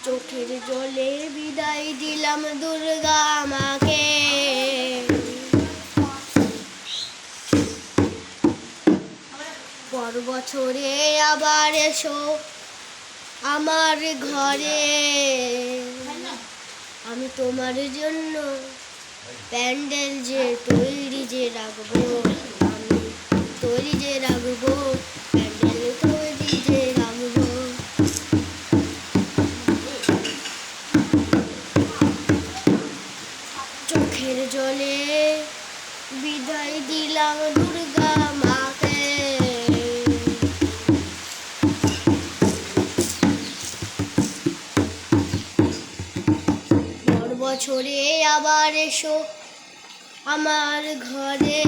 চোখের জলে বিদায় দিলাম দুর্গা মাকে। পর বছরে আবার এসো আমার ঘরে, আমি তোমার জন্য প্যান্ডেল যে তৈরি যে রাখবো, আমি তৈরি যে রাখবো, প্যান্ডেল তৈরি যে রাখবো। চোখের জলে বিদায় দিলাম দুর্গা মাকে। পর বছরে আবার এসো আমার ঘরে,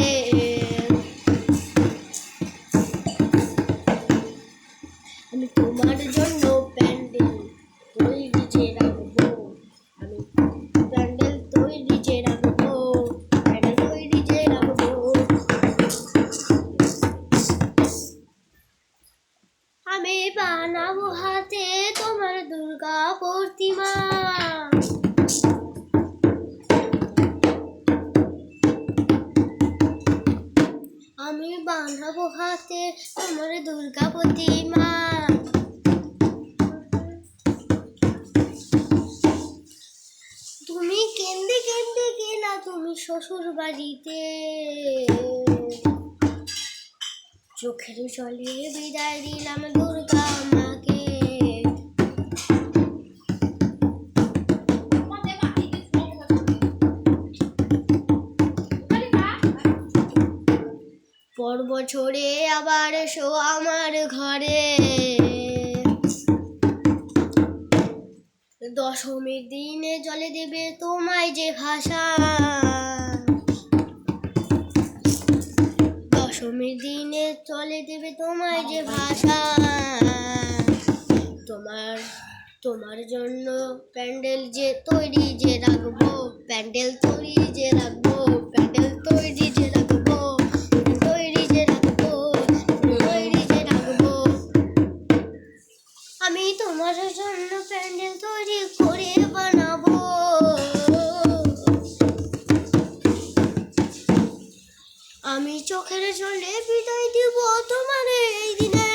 আমি তোমার জন্য প্যান্ডেল তৈরি যে রাখবো, আমি প্যান্ডেল তৈরি যে রাখবো, প্যান্ডেল তৈরি যে রাখবো। আমি বানাবো হাতে তোমার দুর্গা প্রতিমা, আমি বানাবো হাতে তোমার দুর্গা প্রতিমা। তুমি কেন্দে কেন্দে গেলা তুমি শ্বশুর বাড়িতে, চোখের জলে বিদায় দিলাম দুর্গা মাকে। পর বছরে আবার এসো আমার ঘরে, দশমীর দিনে জলে দেবে তোমায় যে ভাষা, দশমীর দিনে চলে দেবে তোমায় যে ভাষা। তোমার জন্য প্যান্ডেল যে তৈরি যে রাখবো, প্যান্ডেল তৈরি যে রাখবো, প্যান্ডেল তৈরি যে রাখবো, তৈরি যে রাখবো, তৈরি যে রাখবো। আমি তোমার জন্য প্যান্ডেল তৈরি করে বানাবো, আমি চোখের জলে বিদায় দিব তোমার এই দিনে।